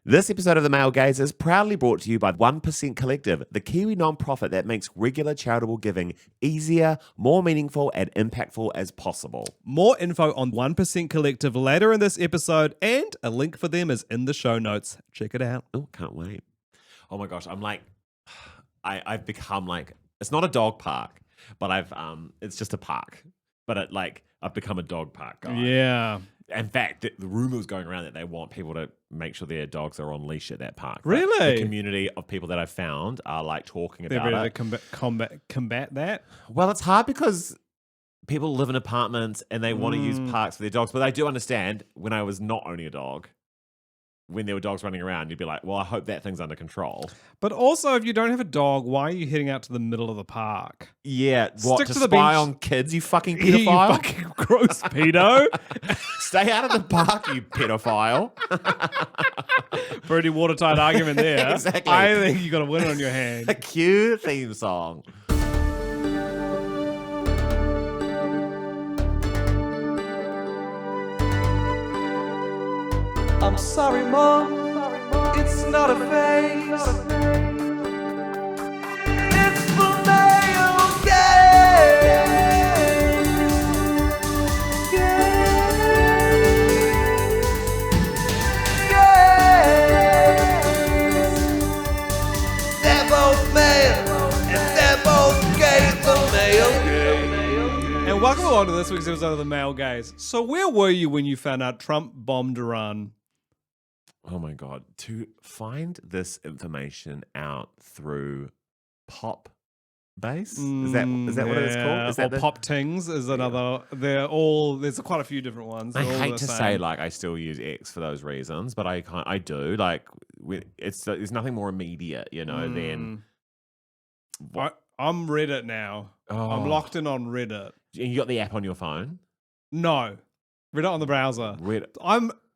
This episode of The Male Gaze is proudly brought to you by 1% Collective, the Kiwi non-profit that makes regular charitable giving easier, more meaningful, and impactful as possible. More info on 1% Collective later in this episode, and a link for them is in the show notes. Check it out. Oh, can't wait. Oh my gosh, I'm like, I've become like, it's not a dog park, but it's just a park. But I've become a dog park guy. Yeah. In fact, the rumor was going around that they want people to make sure their dogs are on leash at that park. Really? The community of people that I've found are like talking about it. They're ready to combat that? Well, it's hard because people live in apartments and they want to use parks for their dogs. But I do understand when I was not owning a dog, when there were dogs running around, you'd be like, well, I hope that thing's under control. But also, if you don't have a dog, why are you heading out to the middle of the park? Yeah, what, Stick to to the spy bench. on kids, you fucking pedophile? You fucking gross pedo. Stay out of the park, you pedophile. Pretty watertight argument there. Exactly. I think you got a winner on your hand. A cute theme song. I'm sorry, Mom, it's not a phase. It's the male gaze. They're both male, and they're both gay, the male gaze. And welcome along to this week's episode of The Male Gaze. So where were you when you found out Trump bombed Iran? Oh my God. To find this information out through pop base? Is that what it is called? Is that or pop tings is another. There's quite a few different ones. I They're all hate the to same. say like I still use X for those reasons, but I do. Like there's nothing more immediate, than I'm Reddit now. I'm locked in on Reddit. You got the app on your phone? No, Reddit on the browser. Reddit.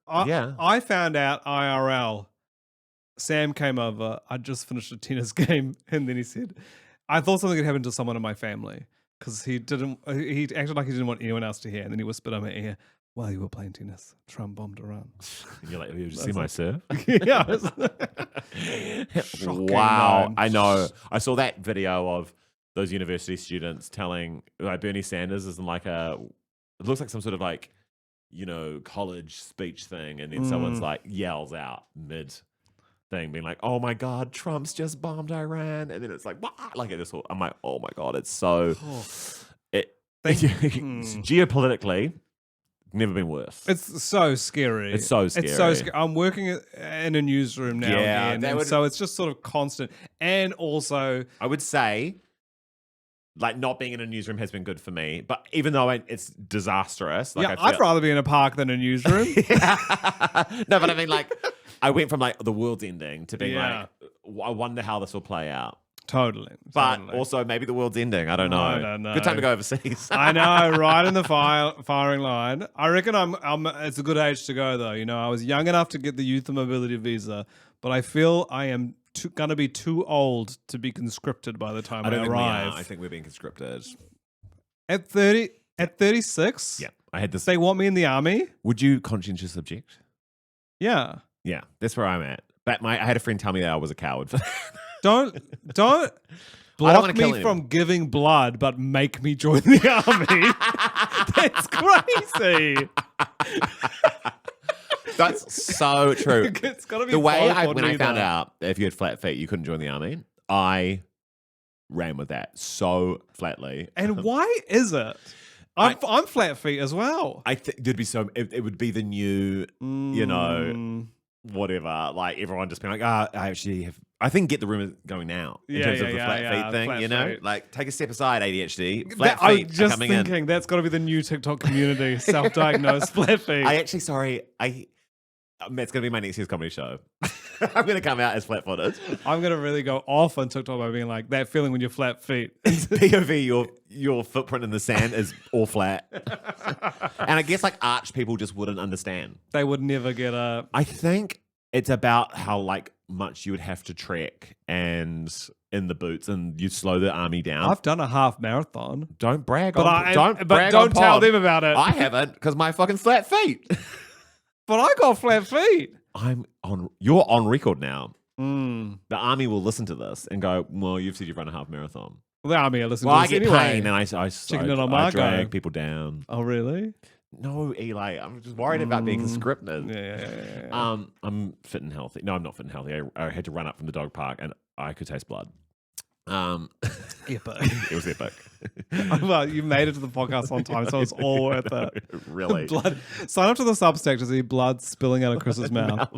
I found out IRL. Sam came over. I just finished a tennis game, and then he said, "I thought something had happened to someone in my family because he acted like he didn't want anyone else to hear." And then he whispered in my ear, "While you were playing tennis, Trump bombed Iran." And you're like, "You see my surf?" Yeah. Wow. I know. I saw that video of those university students telling Bernie Sanders is in it looks like some sort of college speech thing, and then someone's yells out mid thing being like, "Oh my God, Trump's just bombed Iran," and then it's like, "What?" Like it just, I'm like, "Oh my God, it's so geopolitically never been worse." It's so scary. It's so scary. It's so scary. I'm working in a newsroom now, so it's just sort of constant. And also, I would say, not being in a newsroom has been good for me, but even though it's disastrous, I'd rather be in a park than a newsroom. No, but I mean, I went from the world's ending to being I wonder how this will play out. Totally. But also maybe the world's ending. I don't know. I don't know. Good time to go overseas. I know, right in the firing line. I reckon it's a good age to go though. I was young enough to get the youth mobility visa, but I feel I am going to be too old to be conscripted by the time I arrive. I think we're being conscripted. At 36? Yeah. I had this. They want me in the army? Would you conscientious object? Yeah. Yeah, that's where I'm at. But I had a friend tell me that I was a coward. Don't block me from giving blood, but make me join the army. That's crazy. That's so true. It's got to be the way when I found out if you had flat feet, you couldn't join the army. I ran with that so flatly. And why is it? I'm flat feet as well. I think there'd be it would be the new, whatever. Everyone just being like, I think get the rumor going now in terms of the flat feet thing. Flat feet. Take a step aside, ADHD. Flat feet I'm just coming in. thinking that's got to be the new TikTok community. Self-diagnosed flat feet. It's going to be my next year's comedy show. I'm going to come out as flat-footed. I'm going to really go off on TikTok by being like, that feeling when you're flat feet. POV, your footprint in the sand is all flat. And I guess arch people just wouldn't understand. They would never get a... I think it's about how much you would have to trek and in the boots and you slow the army down. I've done a half marathon. Don't brag don't tell them about it. I haven't because my fucking flat feet. But I got flat feet. You're on record now. Mm. The army will listen to this and go, well, you've said you've run a half marathon. Well, the army are listening Well, to I this get anyway. pain and I drag people down. Oh, really? No, Eli, I'm just worried about being conscripted. Yeah. I'm fit and healthy. No, I'm not fit and healthy. I had to run up from the dog park and I could taste blood. Epic. It was epic. Well, you made it to the podcast on time, so it's all worth it. Really. Blood. Sign up to the Substack to see blood spilling out of Chris's mouth.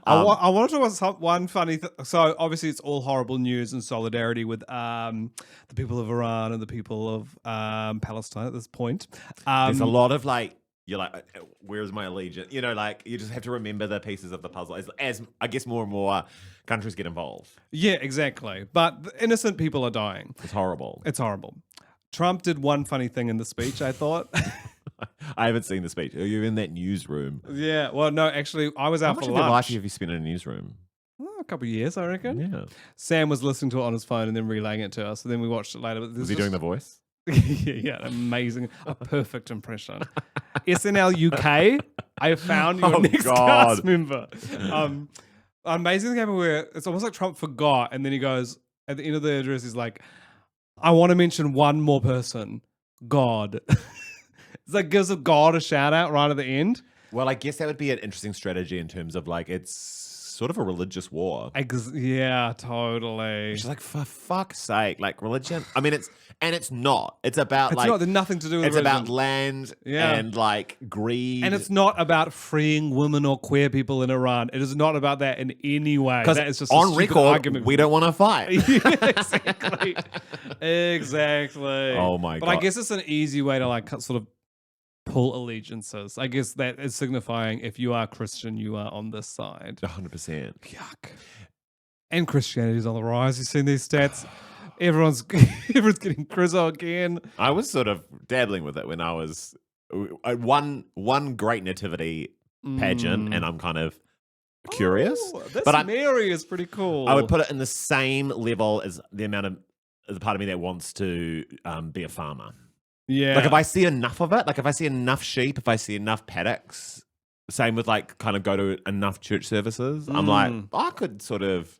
I want to talk about one funny so obviously it's all horrible news and solidarity with the people of Iran and the people of Palestine at this point. There's a lot of like, you're like, where's my allegiance? You know, like you just have to remember the pieces of the puzzle as I guess more and more countries get involved. Yeah, exactly. But the innocent people are dying. It's horrible. It's horrible. Trump did one funny thing in the speech, I thought. I haven't seen the speech. Are you in that newsroom? Yeah. Well, no, actually, I was How out much for of your life lunch. have you spent in a newsroom? A couple of years, I reckon. Yeah. Sam was listening to it on his phone and then relaying it to us. So then we watched it later. But Was he doing the voice? yeah, amazing. A perfect impression. SNL UK, I found your next cast member. Amazing thing happened where it's almost like Trump forgot, and then he goes, at the end of the address, he's like, I want to mention one more person. God. It's like gives God a shout out right at the end. Well, I guess that would be an interesting strategy in terms of like it's sort of a religious war. Yeah, totally. Which is like, for fuck's sake, like religion. I mean, it's not. It's about It's not. There's nothing to do with it's religion. about land Yeah. and like greed. And it's not about freeing women or queer people in Iran. It is not about that in any way. Because that is just on a stupid record, argument. we don't want to fight. Exactly. Exactly. Oh my But God. I guess it's an easy way to like sort of pull allegiances. I guess that is signifying if you are Christian, you are on this side. 100%. Yuck. And Christianity's on the rise. You've seen these stats. Everyone's getting Chriso again. I was sort of dabbling with it when I was one great nativity pageant, and I'm kind of curious. This but Mary is pretty cool. I would put it in the same level as the amount of the part of me that wants to be a farmer. Yeah. Like if I see enough of it, like if I see enough sheep, if I see enough paddocks, same with like kind of go to enough church services, I'm like, I could sort of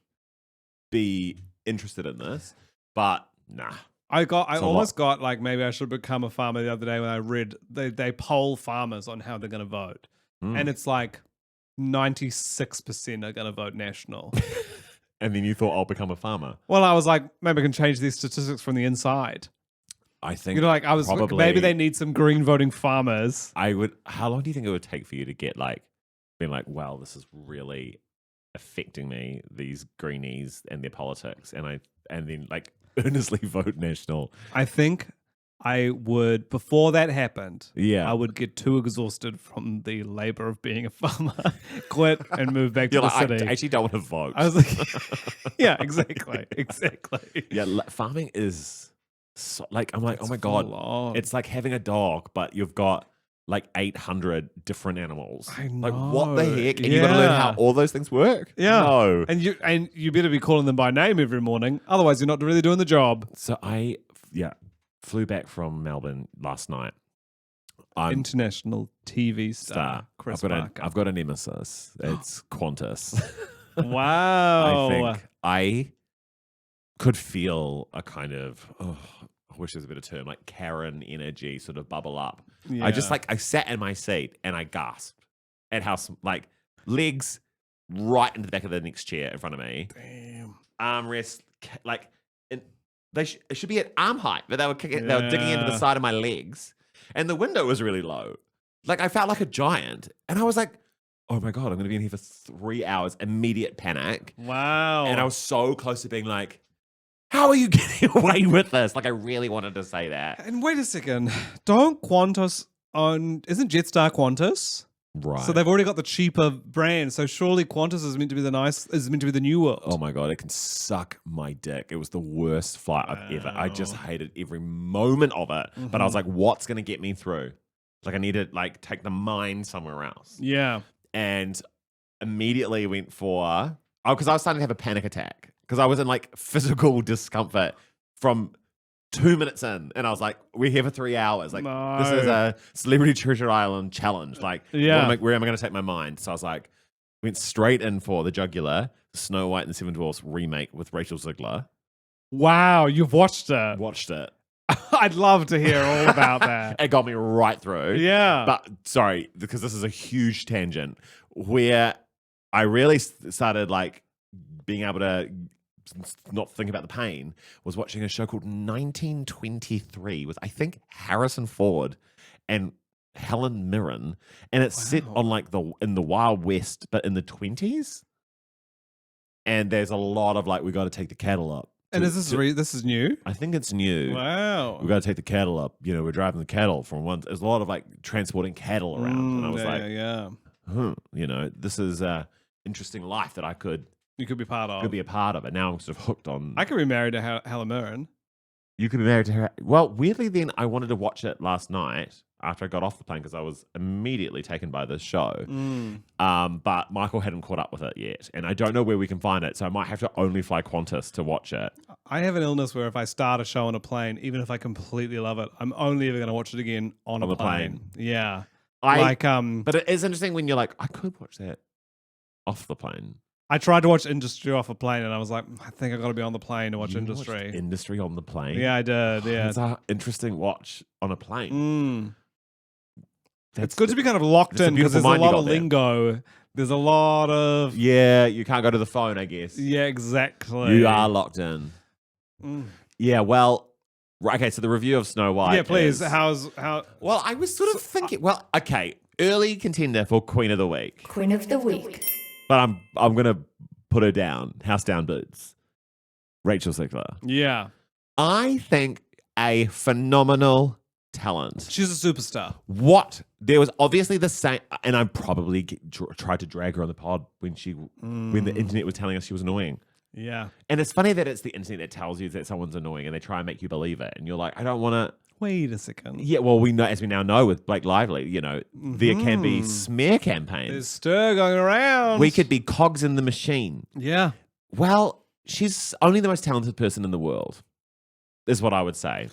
be interested in this, but nah. I almost got like maybe I should become a farmer the other day when I read they poll farmers on how they're going to vote, and it's like 96% are going to vote national. And then you thought I'll become a farmer. Well, I was like, maybe I can change these statistics from the inside. I think, you know, like I was probably, maybe they need some green voting farmers. How long do you think it would take for you to get like being like, wow, this is really affecting me, these greenies and their politics, and then like earnestly vote national? I think I would, before that happened, Yeah. I would get too exhausted from the labor of being a farmer, quit and move back to You're the like, city. I actually don't want to vote. I was like, yeah, exactly. Yeah, farming is so, like, I'm like, It's oh my God, full on. it's like having a dog, but you've got like 800 different animals. I Like, what the know. heck? And you got to learn how Yeah. all those things work? Yeah. No. And you better be calling them by name every morning. Otherwise, you're not really doing the job. So I flew back from Melbourne last night. I'm International TV star Chris Barker. I've got a nemesis. It's Qantas. Wow. I think I could feel a kind of, I wish there's a better term, like Karen energy sort of bubble up. Yeah. I just like, I sat in my seat and I gasped at how, like, legs right into the back of the next chair in front of me. Damn. Armrest, like, it should be at arm height, but they were digging into the side of my legs. And the window was really low. Like, I felt like a giant. And I was like, oh my God, I'm going to be in here for 3 hours. Immediate panic. Wow. And I was so close to being like, how are you getting away with this? Like, I really wanted to say that. And wait a second. Don't Qantas isn't Jetstar Qantas? Right. So they've already got the cheaper brand. So surely Qantas is meant to be the new world. Oh my God, it can suck my dick. It was the worst flight I've ever. I just hated every moment of it. But I was like, what's going to get me through? Like, I need to like take the mind somewhere else. Yeah. And immediately went for, because I was starting to have a panic attack because I was in like physical discomfort from 2 minutes in, and I was like, we're here for 3 hours. Like, this is a Celebrity Treasure Island challenge. Like, Yeah. where am I going to take my mind? So I was like, went straight in for the jugular, Snow White and the Seven Dwarfs remake with Rachel Ziegler. Wow, you've watched it. Watched it. I'd love to hear all about that. It got me right through. Yeah. But sorry, because this is a huge tangent where I really started like being able to not think about the pain was watching a show called 1923 with I think Harrison Ford and Helen Mirren, and it's set on like in the Wild West, but in the 20s. And there's a lot of like, we got to take the cattle up. And is this is new? I think it's new. Wow. We got to take the cattle up. You know, we're driving the cattle from one. There's a lot of like transporting cattle around, and I was you know, this is a interesting life that you could be part of. Could be a part of it. Now I'm sort of hooked on. I could be married to Helen Mirren. You could be married to her. Well, weirdly, then I wanted to watch it last night after I got off the plane because I was immediately taken by this show. But Michael hadn't caught up with it yet, and I don't know where we can find it, so I might have to only fly Qantas to watch it. I have an illness where if I start a show on a plane, even if I completely love it, I'm only ever going to watch it again on a plane. Yeah. But it is interesting when you're like, I could watch that off the plane. I tried to watch Industry off a plane, and I was like, I think I got to be on the plane to watch Industry. Watched Industry on the plane? Yeah, I did. Yeah, it's an interesting watch on a plane. It's good to be kind of locked in because there's a lot of lingo. There's a lot of you can't go to the phone, I guess. Yeah, exactly. You are locked in. Yeah, well, okay. So the review of Snow White. Yeah, please. Well, I was sort of thinking. Well, okay, early contender for Queen of the Week. Queen of the Week. But I'm gonna put her down. House down boots. Rachel Ziegler. Yeah. I think a phenomenal talent. She's a superstar. There was obviously the same, and I probably tried to drag her on the pod when the internet was telling us she was annoying. Yeah. And it's funny that it's the internet that tells you that someone's annoying and they try and make you believe it. And you're like, I don't want to. Wait a second. Yeah, well, we know, as we now know with Blake Lively, you know, there can be smear campaigns. There's stir going around. We could be cogs in the machine. Yeah. Well, she's only the most talented person in the world, is what I would say.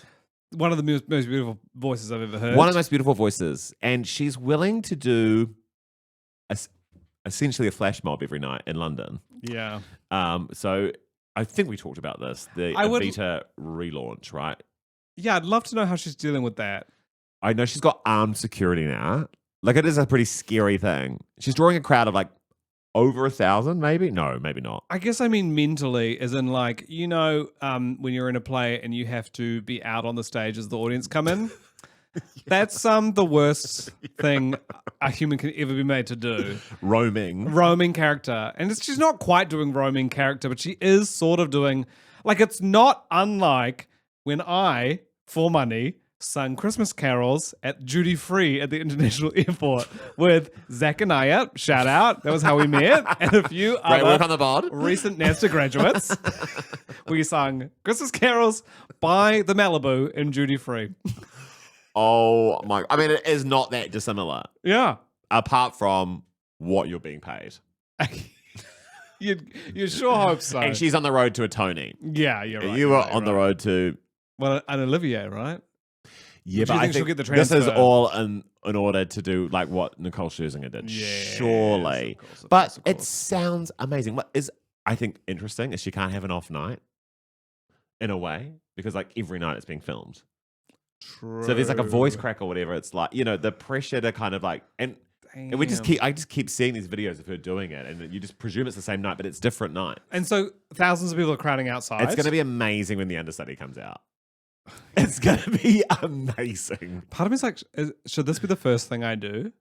One of the most beautiful voices I've ever heard. One of the most beautiful voices. And she's willing to do essentially a flash mob every night in London. Yeah. So I think we talked about this, the Avita relaunch, right? Yeah, I'd love to know how she's dealing with that. I know she's got armed security now. Like, it is a pretty scary thing. She's drawing a crowd of like over 1,000, maybe? No, maybe not. I guess I mean mentally, as in like, you know, when you're in a play and you have to be out on the stage as the audience come in. That's the worst thing a human can ever be made to do. Roaming character. And she's not quite doing roaming character, but she is sort of doing, like, it's not unlike when I, for money, sung Christmas carols at duty free at the international airport with Zach and Aya. Shout out. That was how we met. And a few Great work on the bod. Recent NASTA graduates. We sung Christmas carols by the Malibu in duty free. Oh my! I mean, it is not that dissimilar. Yeah. Apart from what you're being paid. You sure hope so. And she's on the road to a Tony. Yeah, you're right. You were on the road to... Well, an Olivier, right? Yeah, but I think she'll get the transfer? This is all in order to do like what Nicole Scherzinger did. Yes, surely. Of course. It sounds amazing. What is, I think, interesting is she can't have an off night in a way because like every night it's being filmed. True. So if there's like a voice crack or whatever, it's like, you know, the pressure to kind of like... And I just keep seeing these videos of her doing it, and you just presume it's the same night, but it's different nights. And so thousands of people are crowding outside. It's going to be amazing when the understudy comes out. It's going to be amazing. Part of me is like, should this be the first thing I do?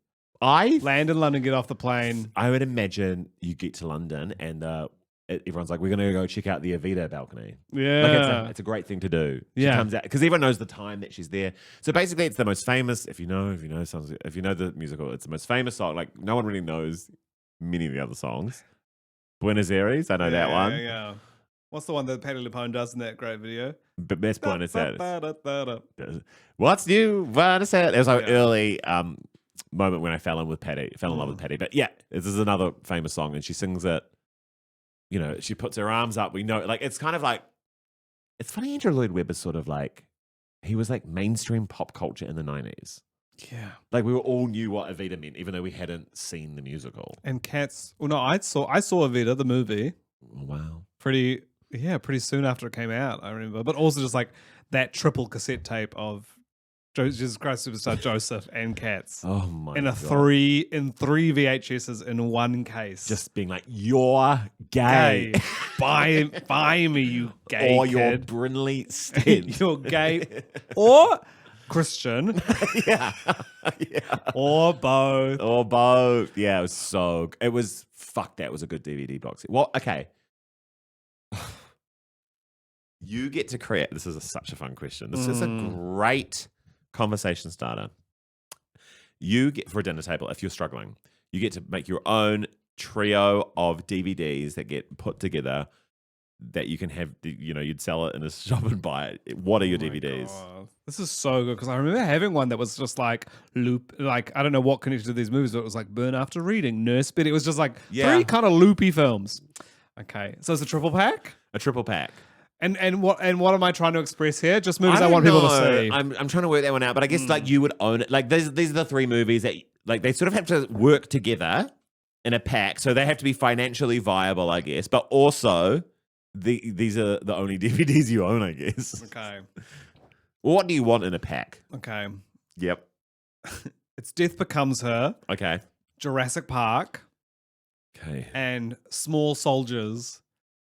I land in London, get off the plane. I would imagine you get to London and everyone's like, we're going to go check out the Avita balcony. Yeah. Like it's a great thing to do. She comes out because everyone knows the time that she's there. So basically it's the most famous, if you know the musical, it's the most famous song. Like no one really knows many of the other songs. Buenos Aires, I know that one. Yeah. What's the one that Patti LuPone does in that great video? But best Buenos Aires. What's new? Buenos Aires. It was like early moment when I fell in love with Patti. But yeah, this is another famous song and she sings it. You know, she puts her arms up. We know, like, it's kind of like, it's funny. Andrew Lloyd Webber is sort of like, he was like mainstream pop culture in the 90s. Yeah. Like we all knew what Evita meant, even though we hadn't seen the musical. And Cats. Well, no, I saw Evita, the movie, Wow. pretty soon after it came out, I remember. But also just like that triple cassette tape of Jesus Christ Superstar Joseph and Cats. Oh my in God. three VHSs in one case. Just being like, you're gay. Buy me, you gay or kid. you're Brinley Sten. You're gay. Or Christian. yeah. Or both. Or both. Yeah, it was so... It was... Fuck, that was a good DVD box set. Well, okay. You get to create... This is such a fun question. This is a great conversation starter. You get, for a dinner table, if you're struggling, you get to make your own trio of DVDs that get put together that you can have, you'd sell it in a shop and buy it. What are your DVDs? God. This is so good because I remember having one that was just like loop, like I don't know what connected to these movies, but it was like Burn After Reading, Nurse Bit. It was just like three kind of loopy films. Okay, so it's a triple pack. A triple pack. And what am I trying to express here? Just movies I want people to see. I'm trying to work that one out, but I guess like you would own it. Like these are the three movies that like they sort of have to work together in a pack, so they have to be financially viable, I guess. But also, these are the only DVDs you own, I guess. Okay. Well, what do you want in a pack? Okay. Yep. It's Death Becomes Her. Okay. Jurassic Park. Okay. And Small Soldiers.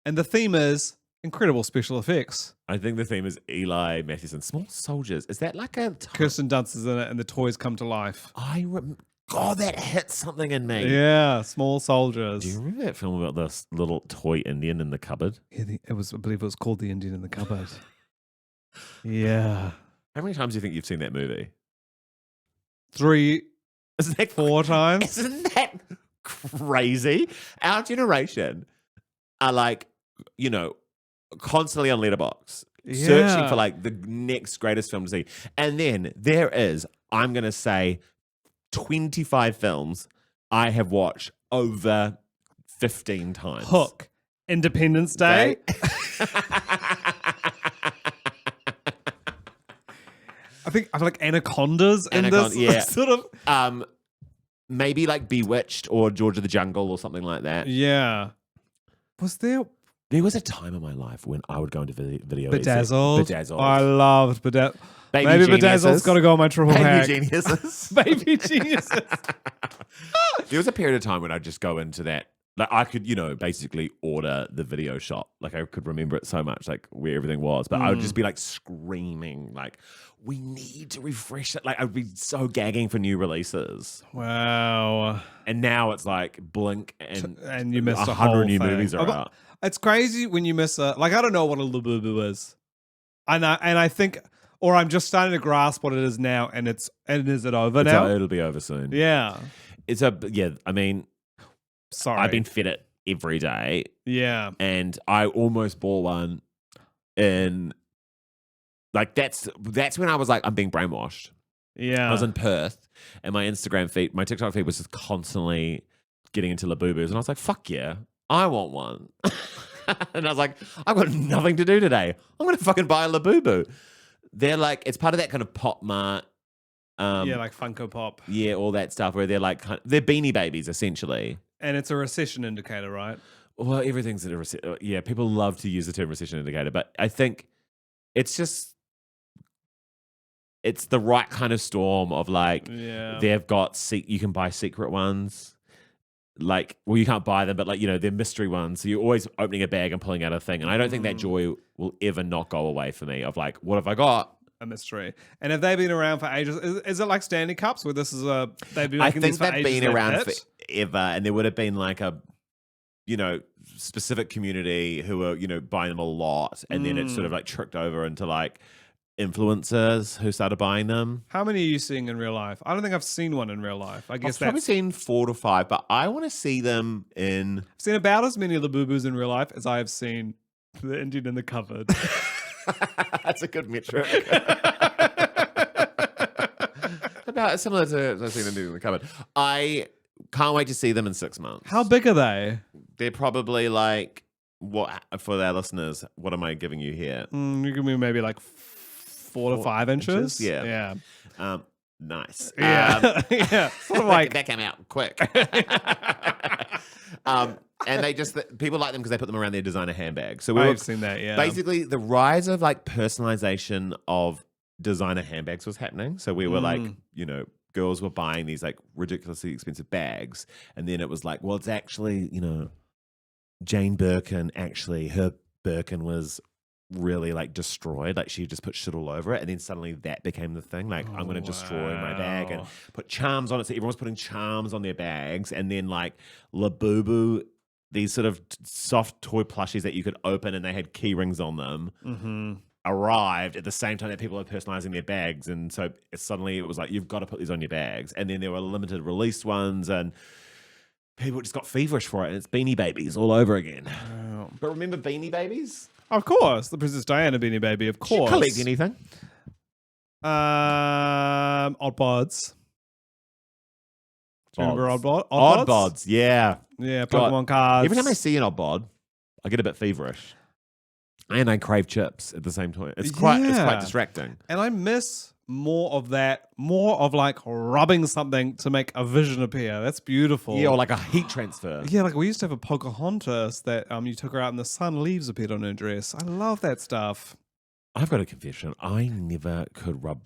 And the theme is incredible special effects. I think the theme is Eli Mathewson. Small Soldiers. Is that like a... Kirsten Dunst is in it and the toys come to life. God, that hit something in me. Yeah, Small Soldiers. Do you remember that film about this little toy Indian in the cupboard? Yeah, I believe it was called The Indian in the Cupboard. Yeah. How many times do you think you've seen that movie? 3, Isn't that 4 times. Isn't that crazy? Our generation are like, constantly on Letterboxd, searching for like the next greatest film to see. And then there is, I'm going to say, 25 films I have watched over 15 times. Hook. Independence Day. I feel like Anacondas in this yeah. sort of. Maybe like Bewitched or George of the Jungle or something like that. Yeah. Was there... There was a time in my life when I would go into video. Bedazzled. Bedazzled. I loved Bedazzled. Baby Maybe Geniuses. Bedazzled's got to go on my triple pack. Baby Geniuses. Baby Geniuses. There was a period of time when I'd just go into that. Like I could, basically order the video shop. Like I could remember it so much, like where everything was. But I would just be like screaming, like, we need to refresh it. Like I'd be so gagging for new releases. Wow. And now it's like blink and you missed 100 new movies are out. It's crazy when you miss I don't know what a Labubu is. And I think, or I'm just starting to grasp what it is now, and is it over now? It'll be over soon. Yeah. I mean, sorry. I've been fed it every day. Yeah. And I almost bought one in, like, that's when I was like, I'm being brainwashed. Yeah. I was in Perth, and my TikTok feed was just constantly getting into Labubus, and I was like, fuck yeah, I want one. And I was like, I've got nothing to do today. I'm going to fucking buy a Labubu. They're like, it's part of that kind of pop mart. Like Funko Pop. Yeah, all that stuff where they're like, they're Beanie Babies, essentially. And it's a recession indicator, right? Well, everything's a recession. Yeah, people love to use the term recession indicator, but I think it's the right kind of storm of like, they've got, you can buy secret ones. Like, well, you can't buy them, but like, they're mystery ones. So you're always opening a bag and pulling out a thing. And I don't think that joy will ever not go away for me of like, what have I got? A mystery. And have they been around for ages? Is it like Stanley Cups where this is they've been making these for ages? I think they've been around forever, and there would have been like a, specific community who were, buying them a lot. And then it sort of like tricked over into like influencers who started buying them. How many are you seeing in real life? I don't think I've seen one in real life. I guess I've probably seen 4 to 5, but I want to see them in... I've seen about as many Labubus in real life as I have seen the Indian in the Cupboard. That's a good metric. About similar to I've seen Indian in the Cupboard. I can't wait to see them in 6 months. How big are they? They're probably like... What for our listeners, what am I giving you here? You give me maybe like 4 to 5 inches. Yeah. nice. Yeah, yeah. Sort of like that came out quick. And they just people like them because they put them around their designer handbags. So I've seen that. Yeah, basically the rise of like personalization of designer handbags was happening. So we were like, girls were buying these like ridiculously expensive bags, and then it was like, well, it's actually, Jane Birkin. Actually, her Birkin was really like destroyed, like she just put shit all over it, and then suddenly that became the thing, like I'm going to destroy my bag and put charms on it. So everyone's putting charms on their bags, and then like Labubu, these sort of soft toy plushies that you could open and they had key rings on them, arrived at the same time that people are personalizing their bags, and so suddenly it was like, you've got to put these on your bags. And then there were limited release ones, and people just got feverish for it, and it's Beanie Babies all over again. But remember Beanie Babies? Of course, the Princess Diana Beanie Baby. Of course. Did you collect anything? Odd Bods. Do you remember Odd Bods? Odd Bods, yeah. Yeah, Pokemon cards. Every time I see an Odd Bod, I get a bit feverish. And I crave chips at the same time. It's quite distracting. And I miss more of that, more of like rubbing something to make a vision appear. That's beautiful. Yeah, or like a heat transfer. Yeah, like we used to have a Pocahontas that you took her out in the sun, leaves appeared on her dress. I love that stuff. I've got a confession. I never could rub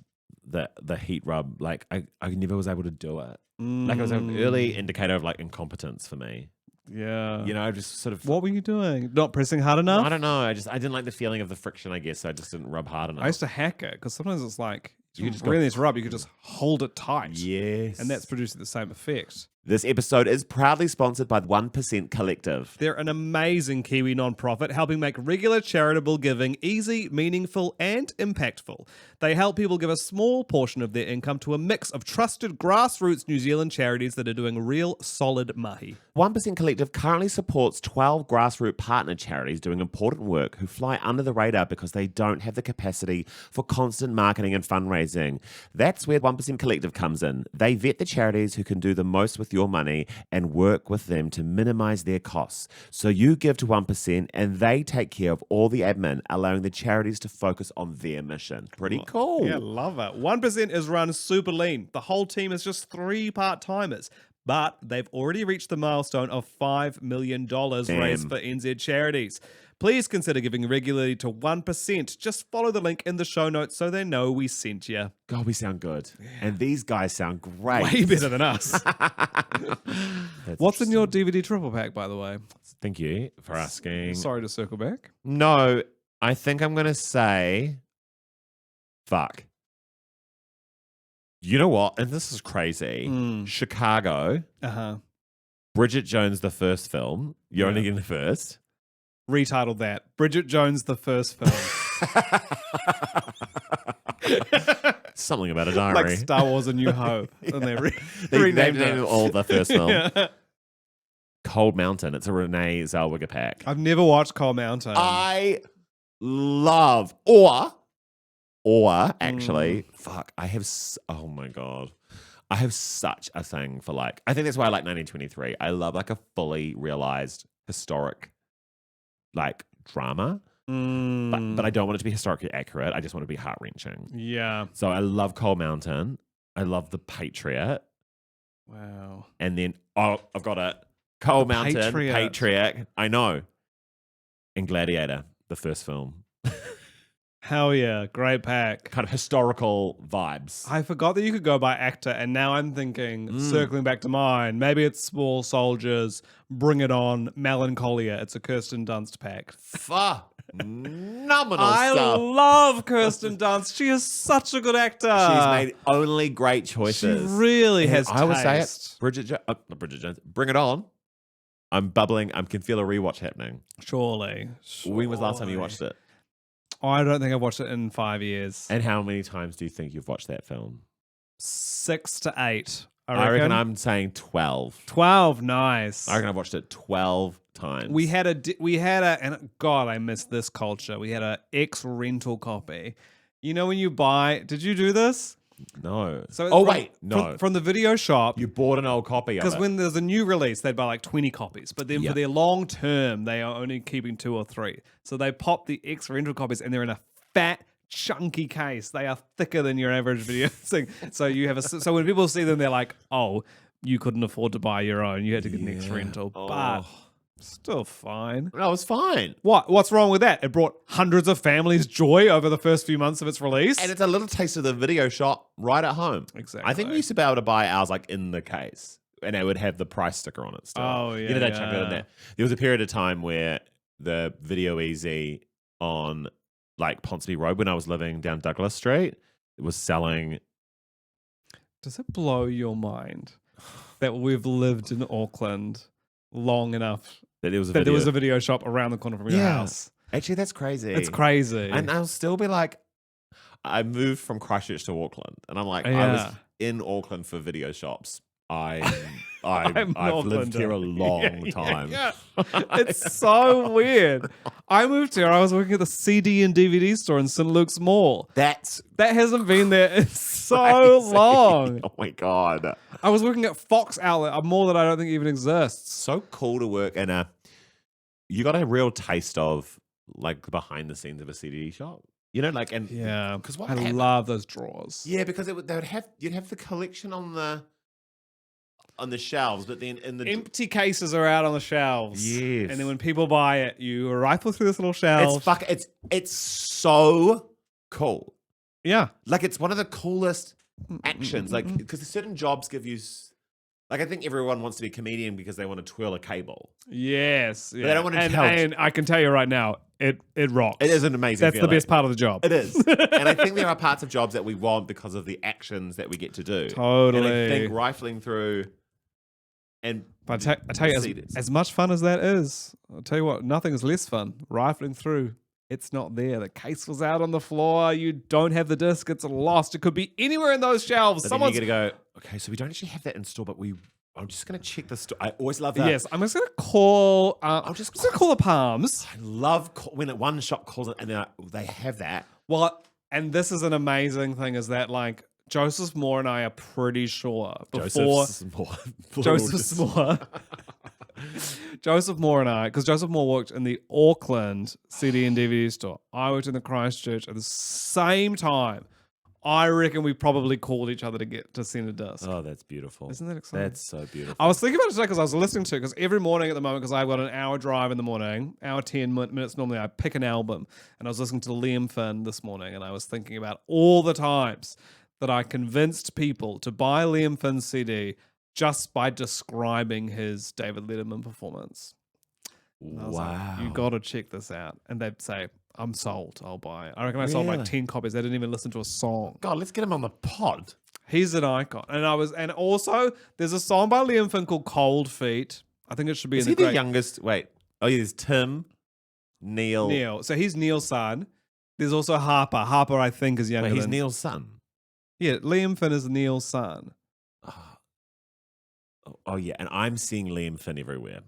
the heat rub. Like I never was able to do it. Like it was an early indicator of like incompetence for me. Yeah. I just sort of... What were you doing? Not pressing hard enough? I don't know. I didn't like the feeling of the friction, I guess. So I just didn't rub hard enough. I used to hack it because sometimes it's like, you just really need to rub, you could just hold it tight. Yes. And that's producing the same effect. This episode is proudly sponsored by 1% Collective. They're an amazing Kiwi nonprofit helping make regular charitable giving easy, meaningful, and impactful. They help people give a small portion of their income to a mix of trusted grassroots New Zealand charities that are doing real solid mahi. 1% Collective currently supports 12 grassroots partner charities doing important work who fly under the radar because they don't have the capacity for constant marketing and fundraising. That's where 1% Collective comes in. They vet the charities who can do the most with your money and work with them to minimize their costs. So you give to 1% and they take care of all the admin, allowing the charities to focus on their mission. Pretty cool. Yeah, love it. 1% is run super lean. The whole team is just 3 part-timers. But they've already reached the milestone of $5 million raised for NZ charities. Please consider giving regularly to 1%. Just follow the link in the show notes so they know we sent you. God, we sound good. Yeah. And these guys sound great. Way better than us. What's in your DVD triple pack, by the way? Thank you for asking. Sorry to circle back. No, I think I'm going to say, fuck. You know what? And this is crazy. Chicago. Bridget Jones, the first film. You're only getting the first. Retitled that. Bridget Jones, the first film. Something about a diary. Like Star Wars A New Hope. And they renamed it all the first film. Cold Mountain. It's a Renee Zellweger pack. I've never watched Cold Mountain. I love... Or actually, fuck, oh my God. I have such a thing for like, I think that's why I like 1923. I love like a fully realized historic like drama, but I don't want it to be historically accurate. I just want it to be heart-wrenching. Yeah. So I love Cold Mountain. I love The Patriot. Wow. And then, I've got it. Cold Mountain, Patriot. I know. And Gladiator, the first film. Hell yeah, great pack. Kind of historical vibes. I forgot that you could go by actor, and now I'm thinking, circling back to mine, maybe it's Small Soldiers, Bring It On, Melancholia. It's a Kirsten Dunst pack. Phenomenal stuff. I love Kirsten Dunst. She is such a good actor. She's made only great choices. She really has taste. I would say it. Bridget Jones. Bring It On. I'm bubbling. I can feel a rewatch happening. Surely. When was the last time you watched it? I don't think I've watched it in 5 years. And how many times do you think you've watched that film? 6 to 8. I reckon I'm saying 12. 12, nice. I reckon I've watched it 12 times. We had a, and God, I miss this culture. We had a X rental copy. You know when you buy, did you do this? No. So no. From the video shop. You bought an old copy of it. Because when there's a new release, they'd buy like 20 copies. But then for their long term, they are only keeping 2 or 3. So they pop the X rental copies and they're in a fat chunky case. They are thicker than your average video thing. So you have so when people see them, they're like, "Oh, you couldn't afford to buy your own. You had to get next rental." But still fine. No, it's fine. What's wrong with that? It brought hundreds of families joy over the first few months of its release. And it's a little taste of the video shop right at home. Exactly. I think we used to be able to buy ours like in the case, and it would have the price sticker on it still. Oh, yeah, you know that yeah. chuck it in there. There was a period of time where the Video Easy on like Ponsonby Road when I was living down Douglas Street, it was selling. Does it blow your mind that we've lived in Auckland long enough That there was a video shop around the corner from your house? Actually, that's crazy. It's crazy. And I'll still be like, I moved from Christchurch to Auckland, and I'm like, I Yeah. was in Auckland for video shops. I'm I've an lived here a Aucklander. long time. Yeah. It's so weird. I moved here. I was working at the CD and DVD store in St. Luke's Mall. That's That hasn't been there in so crazy. long. Oh my god, I was working at Fox Outlet, a mall that I don't think even exists. so cool to work in a. You got a real taste of like behind the scenes of a CD shop. You know, like and Yeah, because what I happened- love those drawers. Yeah, because they would have you'd have the collection on the shelves, but then in the Empty cases are out on the shelves. Yes. And then when people buy it, you rifle through this little shelf. it's so cool. Yeah. Like it's one of the coolest actions. Like because certain jobs give you. Like I think everyone wants to be a comedian because they want to twirl a cable. Yes. they don't want to and, tell- and I can tell you right now, it rocks. It is an amazing. That's the feeling. best part of the job. It is, and I think there are parts of jobs that we want because of the actions that we get to do. Totally. And I think rifling through, and But I tell you, as much fun as that is, I'll tell you what, nothing is less fun. Rifling through, it's not there. The case was out on the floor. You don't have the disc. It's lost. It could be anywhere in those shelves. But then Someone's you got to go. Okay, so we don't actually have that in store, but I'm just going to check the store. I always love that. Yes, I'm just gonna call. I'm just gonna call the Palms. I love when one shop calls it and they have that. Well, and this is an amazing thing: is that like Joseph Moore and I are pretty sure before Joseph Moore, Joseph Moore and I, because Joseph Moore worked in the Auckland CD and DVD store. I worked in the Christchurch at the same time. I reckon we probably called each other to get to send a disc. Oh, that's beautiful. Isn't that exciting? That's so beautiful. I was thinking about it today because I was listening to it because every morning at the moment, because I've got an hour drive in the morning, hour 10 minutes normally, I pick an album. And I was listening to Liam Finn this morning and I was thinking about all the times that I convinced people to buy Liam Finn's CD just by describing his David Letterman performance. And I was like, you got to check this out. And they'd say, I'm sold. I'll buy it. I reckon I sold like Really? 10 copies. They didn't even listen to a song. God, let's get him on the pod. He's an icon. And also there's a song by Liam Finn called Cold Feet. I think it should be Is in he the the youngest? Wait. Oh, yeah, there's Tim, Neil. Neil. So he's Neil's son. There's also Harper. Harper, I think, is younger Wait, he's than Neil's son. Yeah, Liam Finn is Neil's son. Oh, yeah, and I'm seeing Liam Finn everywhere.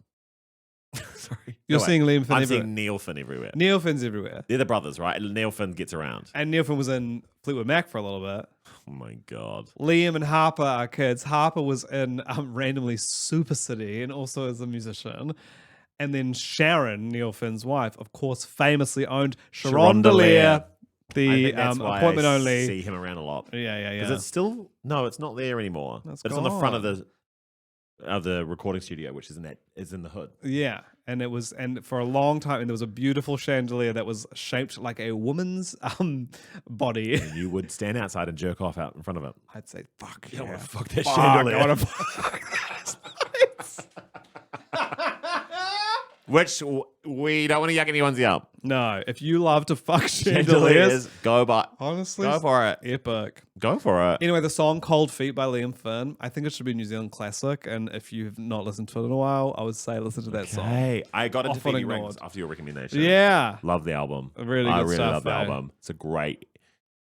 Sorry. You're No, wait. seeing Liam Finn I'm everywhere. seeing Neil Finn everywhere. Neil Finn's everywhere. They're the brothers, right? Neil Finn gets around. And Neil Finn was in Fleetwood Mac for a little bit. Oh my God. Liam and Harper are kids. Harper was in randomly Super City and also as a musician. And then Sharon, Neil Finn's wife, of course, famously owned Sharon Dallaire, I the think that's why appointment I only. see him around a lot. Yeah. Because it's still it's not there anymore. That's It's on the front gone. of the recording studio, which is in the hood. Yeah, and for a long time, and there was a beautiful chandelier that was shaped like a woman's body. And you would stand outside and jerk off out in front of it. I'd say, "Fuck I yeah, wanna fuck that Fuck, chandelier." I wanna fuck Which we don't want to yuck anyone's up. No, if you love to fuck chandeliers, Chandeliers, go honestly, go for it. epic. Go for it. Anyway, the song "Cold Feet" by Liam Finn, I think it should be a New Zealand classic. And if you've not listened to it in a while, I would say listen to that song. Hey, I got into Often Phoebe ignored. Rings after your recommendation. Yeah, Love the album. Really I good really stuff, love the though. album. It's a great,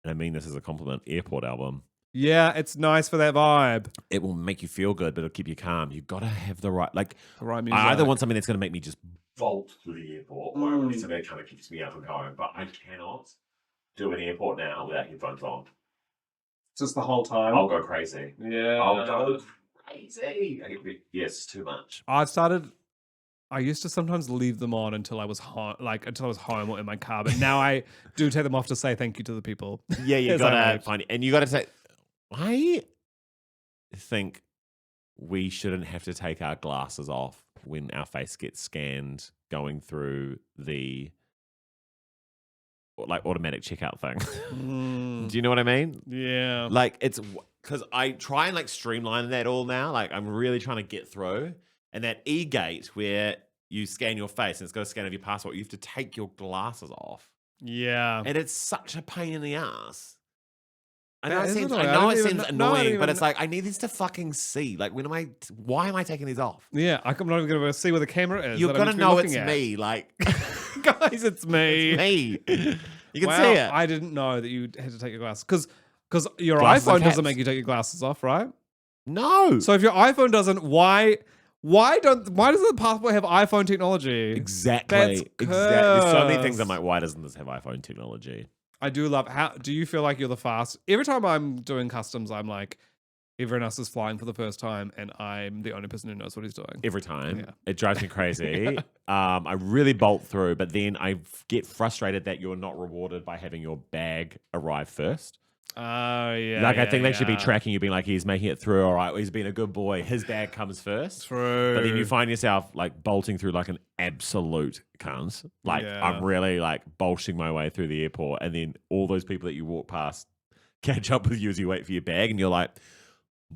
and I mean this as a compliment, airport album. yeah, it's nice for that vibe. It will make you feel good, but it'll keep you calm. You got to have the right, like, The right music. I either want something that's going to make me just bolt through the airport, or I want something that kind of keeps me up and going, but I cannot do an airport now without headphones on. just the whole time. I'll go crazy. Yeah, I'll go crazy. Yes, too much. I've started I used to sometimes leave them on until I was home, or in my car. But now I do take them off to say thank you to the people. Yeah, you as I gotta leave. find it. And you gotta say, I think we shouldn't have to take our glasses off when our face gets scanned going through the like automatic checkout thing. Do you know what I mean? Yeah. Like it's because I try and like streamline that all now. Like I'm really trying to get through. And that e-gate where you scan your face and it's got a scan of your passport, you have to take your glasses off. Yeah. And it's such a pain in the ass. I That know it is seems, annoying. I I know don't it even seems kn- no, I don't annoying, but even it's like I need these to fucking see. Like why am I taking these off? Yeah. I'm not even going to see where the camera is. You're that I'm gonna meant to be know looking it's at. me. Like Guys, it's me. it's me. You can Wow, see it. I didn't know that you had to take your glasses because your Glasses and iPhone doesn't caps. make you take your glasses off, right? No. So if your iPhone doesn't, why does the passport have iPhone technology? Exactly. That's Exactly. There's so many things I'm cursed. like, why doesn't this have iPhone technology? I do love how do you feel like you're the fast? Every time I'm doing customs, I'm like, everyone else is flying for the first time and I'm the only person who knows what he's doing. Every time. Yeah. It drives me crazy. I really bolt through, but then I get frustrated that you're not rewarded by having your bag arrive first. Oh yeah. Like I think they should be yeah. tracking you, being like, he's making it through, all right, he's been a good boy. His bag comes first. True. But then you find yourself like bolting through like an absolute cunt. Like Yeah. I'm really like bolshing my way through the airport, and then all those people that you walk past catch up with you as you wait for your bag, and you're like,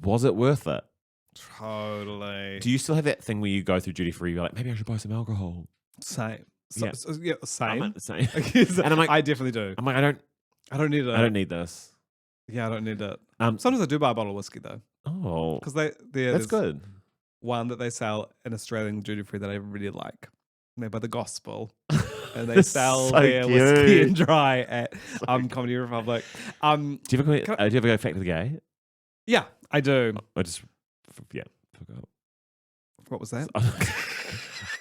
was it worth it? Totally. Do you still have that thing where you go through duty free? You're like, maybe I should buy some alcohol. Same. Yeah. Yeah, I'm same. at the same. And I'm like, I definitely do. I I don't need it. don't need this. Yeah, I don't need it. Sometimes I do buy a bottle of whiskey though, oh, because that's there's good. one that they sell in Australian duty free that I really like. Made by the Gospel, and they sell So their whiskey cute. and dry at Comedy Republic. Do you ever Can do you ever go Fact of the Gay? Yeah, I do. I just forgot. What was that?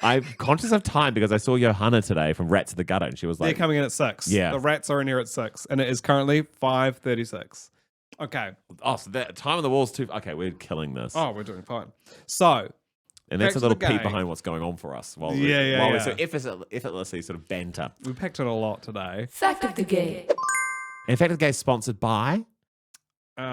I'm conscious of time because I saw Johanna today from Rats of the Gutter, and she was They're like, coming in at 6. Yeah. The rats are in here at 6, and it is currently 5:36. Okay. "Oh, so that time on the wall's too." Okay, we're killing this. Oh, we're doing fine. So, And that's Back a to little the peek Gay. behind what's going on for us while Yeah, we yeah. so effortlessly sort of banter. we packed in a lot today. Fact of the Gay. In fact, the Gay is sponsored by.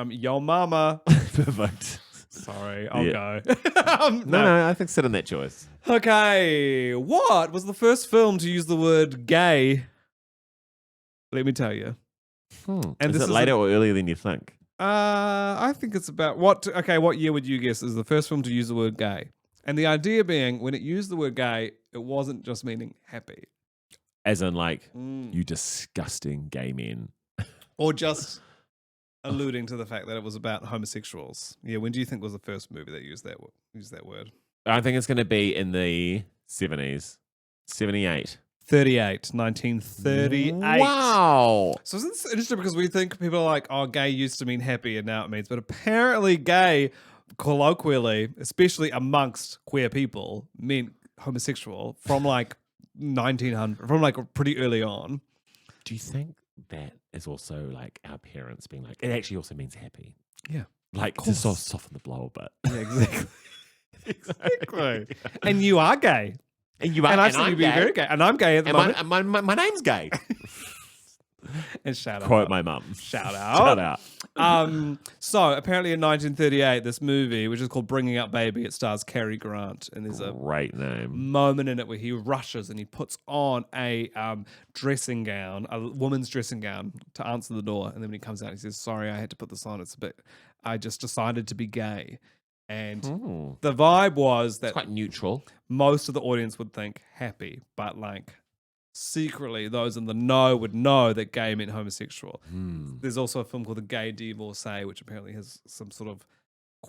Yo mama. Perfect. Sorry, I'll Yeah. go. No, I think sit in that choice. Okay, what was the first film to use the word gay? Let me tell you. And Is this it is later or earlier than you think? I think it's about what year would you guess is the first film to use the word gay? And the idea being, when it used the word gay, it wasn't just meaning happy. As in, like, you disgusting gay men. Or just alluding to the fact that it was about homosexuals. Yeah, when do you think was the first movie that used that word? I think it's going to be in the 70s. 78. 1938. Wow. So isn't this interesting because we think people are like, oh, gay used to mean happy and now it means, but apparently gay, colloquially, especially amongst queer people, meant homosexual from like 1900, from like pretty early on. Do you think that is also like our parents being like, it actually also means happy? Yeah. Like, to sort of soften the blow a bit. Yeah, exactly. Exactly. And you are gay. And you are, And I've and seen I'm you be gay, very gay. And I'm gay at the moment. and my name's gay. And shout Quote out. my mum. Shout out. Shout out. So apparently in 1938, this movie, which is called Bringing Up Baby, it stars Cary Grant, and there's a Great name. moment in it where he rushes and he puts on a dressing gown, a woman's dressing gown, to answer the door, and then when he comes out, he says, "Sorry, I had to put this on. I just decided to be gay." And the vibe was that It's quite neutral. most of the audience would think happy, but like secretly those in the know would know that gay meant homosexual. There's also a film called The Gay Divorcee, which apparently has some sort of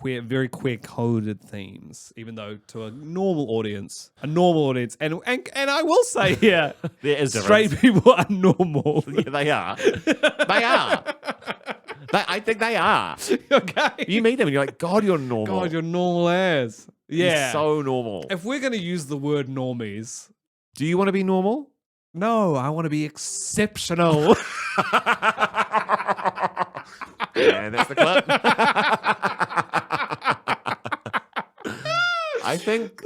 very queer coded themes, even though to a normal audience, and I will say here, There is straight people are normal. Yeah, they are. They are. I think they are. Okay. You meet them and you're like, God, you're normal. God, you're normal as. You're Yeah. so normal. If we're going to use the word normies, Do you want to be normal? no, I want to be exceptional. And that's the clip. I think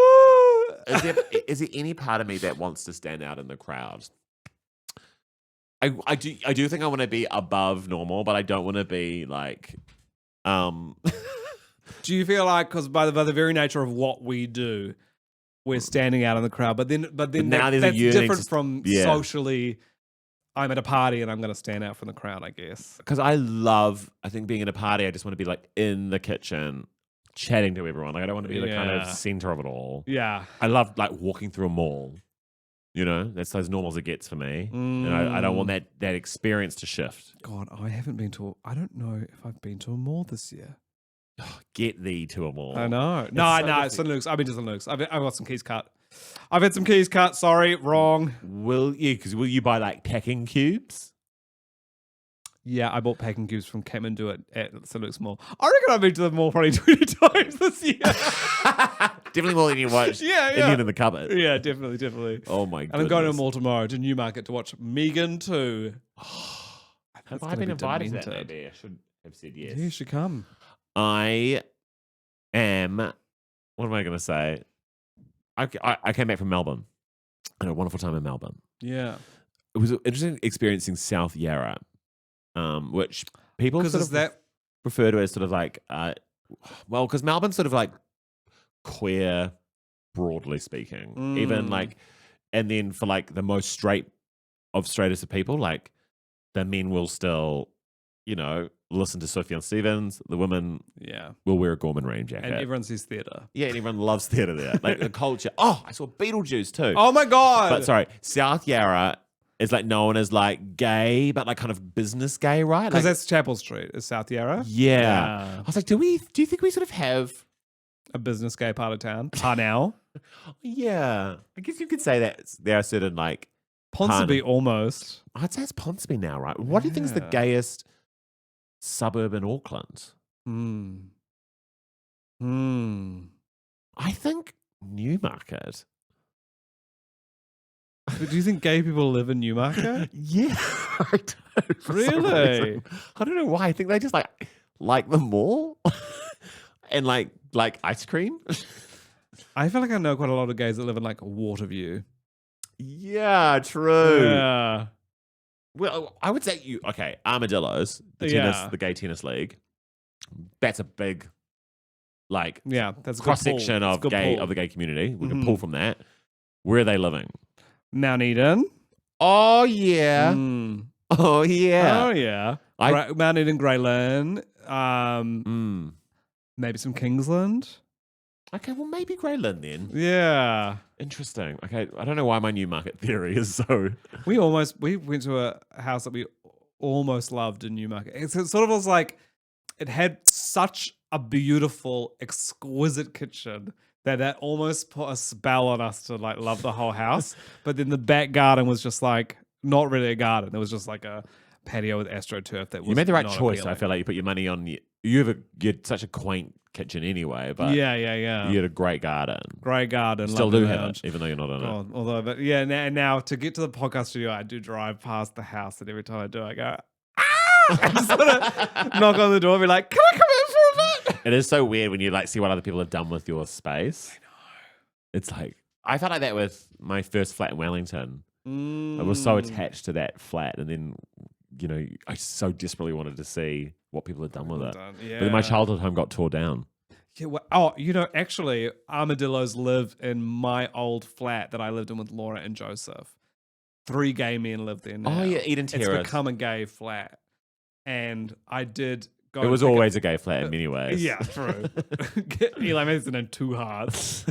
is there any part of me that wants to stand out in the crowd? I do think I want to be above normal, but I don't want to be like, Do you feel like, because by the very nature of what we do, we're standing out in the crowd, but then now there's a that's yearning different to- from yeah. socially. I'm at a party and I'm going to stand out from the crowd, I guess. because I think being at a party, I just want to be like in the kitchen, chatting to everyone. Like I don't want to be the kind of Yeah. center of it all. Yeah. I love like walking through a mall. You know, that's as normal as it gets for me, and I don't want that experience to shift. God, I haven't been to. I don't know if I've been to a mall this year. Get thee to a mall. I know. It's No, so no, difficult. St. Luke's. I've been to St. Luke's. I've got some keys cut. I've had some keys cut. Sorry, wrong. Will you buy like packing cubes? Yeah, I bought packing cubes from Kathmandu at St. Luke's Mall. I reckon I've been to the mall probably 20 times this year. Definitely more than you watch. Yeah, yeah. Indian in the cupboard. Yeah, definitely. Oh my god. And I'm going to a mall tomorrow to Newmarket to watch Megan 2. Have I been invited to that? Maybe I should have said yes. You should come. I am. What am I going to say? I came back from Melbourne. I had a wonderful time in Melbourne. Yeah. It was interesting experiencing South Yarra, which people Because sort is of that refer to as sort of like, because Melbourne's sort of like queer, broadly speaking. Even like, and then for like the most straightest of people, like the men will still, listen to Sufjan Stevens. The women will wear a Gorman rain jacket. and everyone sees theatre. Yeah, and everyone loves theatre there. Like the culture. Oh, I saw Beetlejuice too. Oh my God. But sorry, South Yarra is like known as like gay, but like kind of business gay, right? Because Like, that's Chapel Street, is South Yarra. yeah. I was like, do you think we sort of have? A business gay part of town. Parnell. Yeah, I guess you could say that there are certain like Ponsonby almost. I'd say it's Ponsonby now, right? What do you think is the Yeah. gayest suburb in Auckland? I think Newmarket. But do you think gay people live in Newmarket? Yeah, I do. For some Really? reason. I don't know why. I think they just like the mall and like ice cream. I feel like I know quite a lot of gays that live in like Waterview. Yeah, true. Yeah. Well, I would say Armadillos, Yeah. the gay tennis league. That's a big, like, Yeah. That's a good cross section pull. That's a of good gay pull. of the gay community. We can Mhm. pull from that. Where are they living? Mount Eden. Oh yeah. Mm. Oh yeah. Oh yeah. I- Mount Eden, Greyland. Mm. Maybe some Kingsland. Okay, well maybe Greyland then. Yeah. Interesting. Okay, I don't know why my Newmarket theory is so. We went to a house that we almost loved in Newmarket. It sort of was like it had such a beautiful, exquisite kitchen that almost put a spell on us to like love the whole house. But then the back garden was just like not really a garden. It was just like a patio with astroturf. That was You made the right not choice. appealing. I feel like you put your money on. You had such a quaint kitchen anyway, but yeah. you had a great garden. Great garden. Still lovely do have lounge. it, even though you're not in it. God, although, but yeah, now to get to the podcast studio, I do drive past the house, and every time I do, I go, I just sort of knock on the door and be like, "Can I come in for a bit?" It is so weird when you like see what other people have done with your space. I know. It's like I felt like that with my first flat in Wellington. I was so attached to that flat, and then I so desperately wanted to see what people had done with it. Yeah. But then my childhood home got tore down. Yeah, actually, armadillos live in my old flat that I lived in with Laura and Joseph. 3 gay men live there now. Oh yeah, Eden It's Terrace. become a gay flat, and I did go. It was and pick always a gay flat in many ways. Yeah, true. Eli Mason and 2 hearts.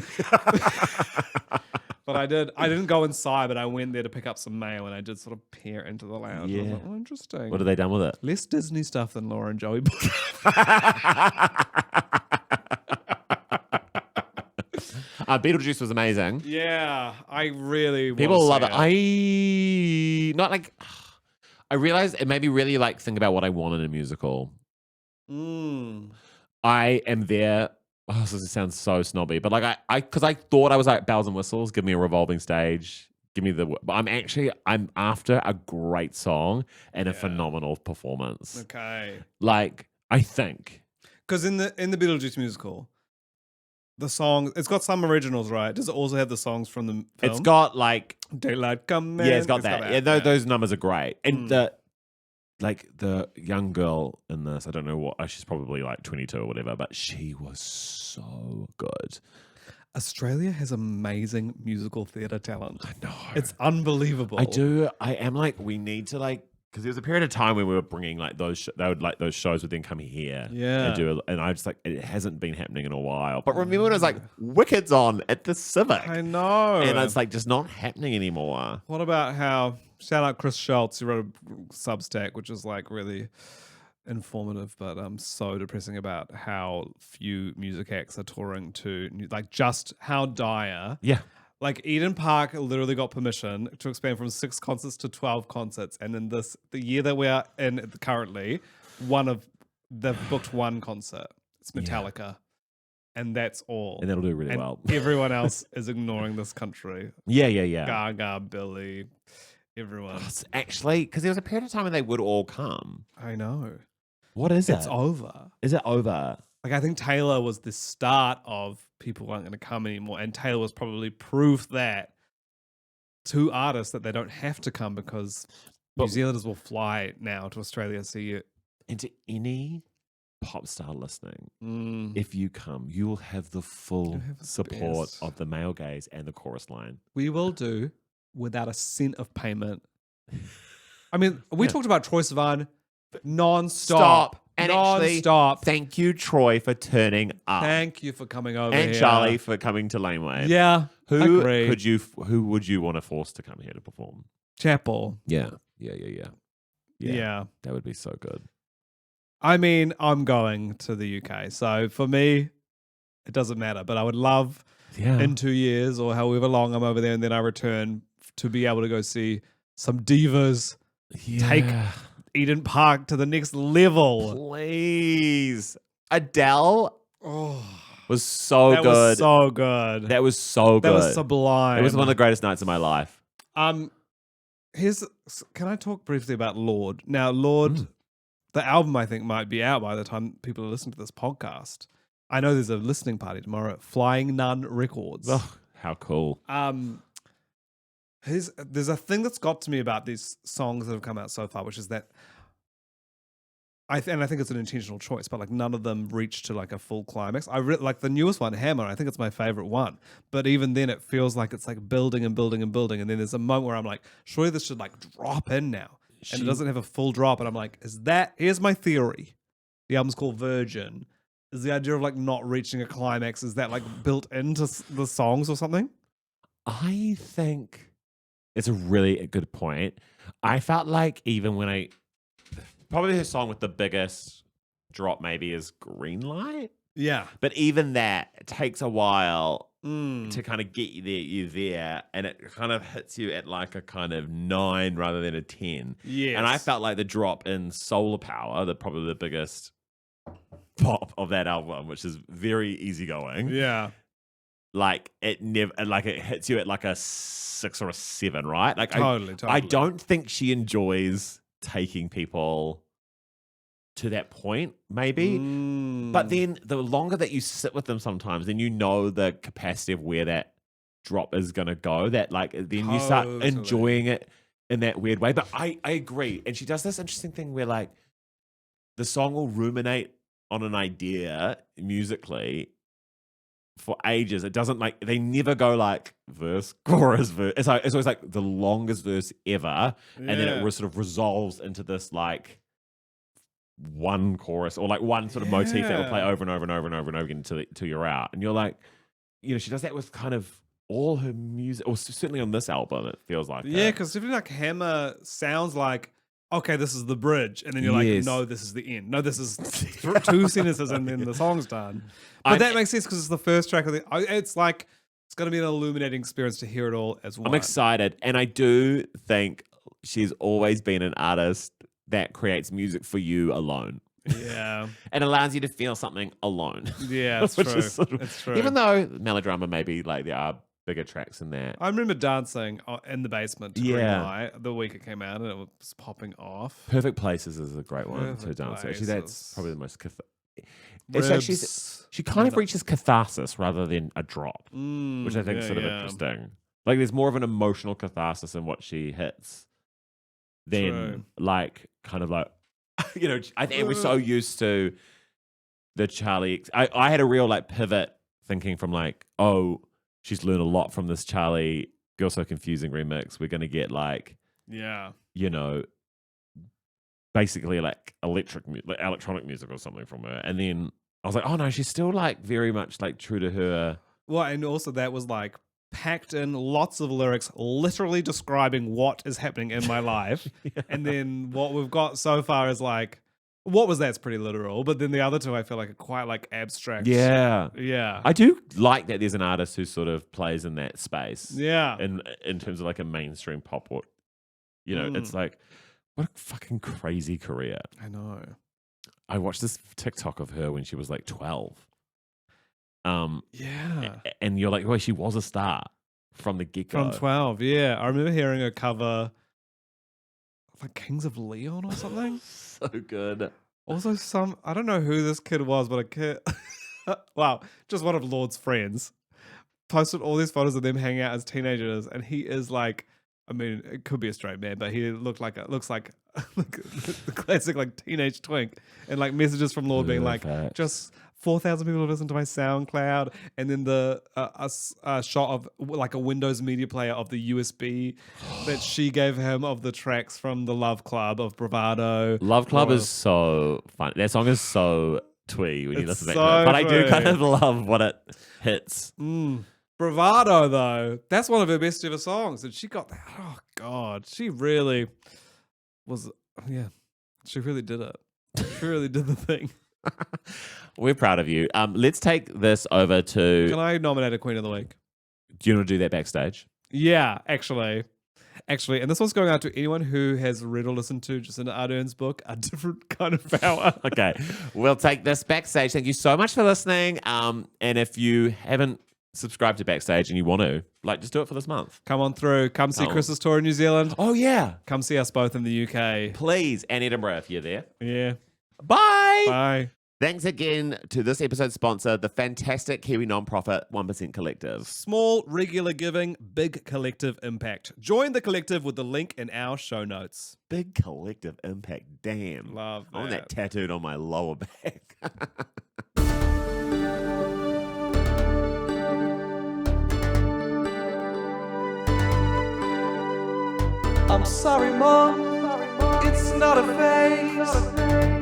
But I didn't go inside, but I went there to pick up some mail, and I did sort of peer into the lounge. I was Yeah. like, oh, interesting. What have they done with it? Less Disney stuff than Laura and Joey. Beetlejuice was amazing. Yeah, I really People love wanna it. I realized it made me really like think about what I want in a musical. I am there. Oh, this sounds so snobby, but like because I thought I was like bells and whistles. Give me a revolving stage. Give me the. But I'm after a great song and a phenomenal performance. Okay. Like I think. Because in the Beetlejuice musical, the songs. It's got some originals, right? Does it also have the songs from the film? It's got like Daylight Come In. yeah, it's got that. Yeah, those numbers are great. And Mm. the young girl in this, I don't know what, she's probably like 22 or whatever, but she was so good. Australia has amazing musical theatre talent. I know. It's unbelievable. I am like, we need to like, because there was a period of time when we were bringing like those, those shows would then come here. Yeah. And I just like, it hasn't been happening in a while. But remember when it was like Wicked's on at the Civic? I know. And it's like just not happening anymore. What about how, shout out Chris Schultz, who wrote a Substack, which is like really informative, but so depressing about how few music acts are touring to, like just how dire. Yeah. Like Eden Park literally got permission to expand from 6 concerts to 12 concerts. And in the year that we are in currently, they've booked 1 concert. It's Metallica. And that's all. And that'll do really well. Everyone else is ignoring this country. Yeah. Gaga, Billy, everyone. It's actually, because there was a period of time when they would all come. I know. What is it? It's over. Is it over? Like, I think Taylor was the start of people aren't going to come anymore. And Taylor was probably proof that to artists that they don't have to come because New Zealanders will fly now to Australia to see you. And to any pop star listening, if you come, you will have the full support best. of the male gaze and the chorus line. We will do without a cent of payment. I mean, we talked about Troye Sivan non-stop. And actually, non-stop. thank you, Troy, for turning up. Thank you for coming over and here. Charlie for coming to Laneway. Yeah, Who agreed. Who would you want to force to come here to perform? Chapel. Yeah. Yeah. That would be so good. I mean, I'm going to the UK, so for me, it doesn't matter. But I would love in 2 years or however long I'm over there, and then I return to be able to go see some divas. Take Eden Park to the next level. Please. Adele was so that good. Was so good. That was so good. That was sublime. It was one of the greatest nights of my life. Can I talk briefly about Lord? Now, Lord, the album I think might be out by the time people are listening to this podcast. I know there's a listening party tomorrow at Flying Nun Records. Oh, how cool. There's a thing that's got to me about these songs that have come out so far, which is that I think it's an intentional choice, but like none of them reach to like a full climax. Like the newest one, Hammer. I think it's my favorite one, but even then, it feels like it's like building and building and building, and then there's a moment where I'm like, surely this should like drop in now, and it doesn't have a full drop, and I'm like, here's my theory. The album's called Virgin. Is the idea of like not reaching a climax, is that like built into the songs or something? I think it's a really good point. I felt like even when probably her song with the biggest drop maybe is Green Light. Yeah. But even that takes a while to kind of get you there, and it kind of hits you at like a kind of 9 rather than a 10. Yes. And I felt like the drop in Solar Power, probably the biggest pop of that album, which is very easygoing. Yeah. Like it hits you at like a 6 or a 7, right? Like totally. I don't think she enjoys taking people to that point, maybe. But then the longer that you sit with them sometimes, then you know the capacity of where that drop is gonna go. That like then you start enjoying it in that weird way. But I agree. And she does this interesting thing where like the song will ruminate on an idea musically for ages. It doesn't like, they never go like verse, chorus, verse. It's always like the longest verse ever. And then it sort of resolves into this like one chorus or like one sort of motif that will play over and over and over and over and over again until you're out. And you're like, she does that with kind of all her music, or certainly on this album, it feels like. Yeah, because definitely like Hammer sounds like, okay, this is the bridge. And then you're like, no, this is the end. No, this is 2 sentences and then the song's done. But that makes sense because it's the first track of the... It's like, it's going to be an illuminating experience to hear it all as one. I'm excited. And I do think she's always been an artist that creates music for you alone. Yeah. And allows you to feel something alone. Yeah, it's true. It's true. Even though melodrama maybe like there are bigger tracks in that. I remember dancing in the basement to Green Light the week it came out, and it was popping off. Perfect Places is a great one to dance. Actually, that's probably the most it's like Ribs. she kind of reaches catharsis rather than a drop, which I think is sort of yeah. interesting. Like there's more of an emotional catharsis in what she hits than True. like kind of like I think we're so used to the Charlie. I had a real like pivot thinking from like, oh, she's learned a lot from this Charlie Girl So Confusing remix. We're gonna get like, Yeah. basically like electronic music or something from her. And then I was like, oh no, she's still like very much like true to her. Well, and also that was like packed in lots of lyrics literally describing what is happening in my life. And then what we've got so far is like, what was that's pretty literal, but then the other two I feel like are quite like abstract. Yeah. Yeah. I do like that there's an artist who sort of plays in that space. Yeah. In terms of like a mainstream pop, it's like, what a fucking crazy career. I know. I watched this TikTok of her when she was like 12. Yeah. And you're like, well, she was a star from the get-go. From 12, yeah. I remember hearing a cover of like Kings of Leon or something. So good. Also I don't know who this kid was, but a kid, wow, just one of Lord's friends, posted all these photos of them hanging out as teenagers, and he is like, I mean, it could be a straight man, but he looks like the classic like teenage twink, and like messages from Lord being like, just 4,000 people have listened to my SoundCloud, and then the a shot of like a Windows media player of the USB that she gave him of the tracks from the Love Club of Bravado. Love Club is so fun. That song is so twee when you listen to so that. But I do twee. kind of love what it hits. Bravado, though, that's one of her best ever songs, and she got that. Oh God, she really was. Yeah, she really did it. She really did the thing. We're proud of you. Let's take this over to. Can I nominate a Queen of the Week? Do you want to do that backstage? Yeah, actually, and this one's going out to anyone who has read or listened to Jacinda Ardern's book, A Different Kind of Power. Okay, we'll take this backstage. Thank you so much for listening. And if you haven't subscribed to Backstage and you want to, just do it for this month. Come on through. Come see Chris's tour in New Zealand. Oh yeah, come see us both in the UK, please, and Edinburgh if you're there. Yeah. Bye. Bye. Thanks again to this episode's sponsor, the fantastic Kiwi non-profit 1% Collective. Small, regular giving, big collective impact. Join the collective with the link in our show notes. Big collective impact. Damn. Love that. I want that tattooed on my lower back. I'm sorry, Mom. It's not a phase.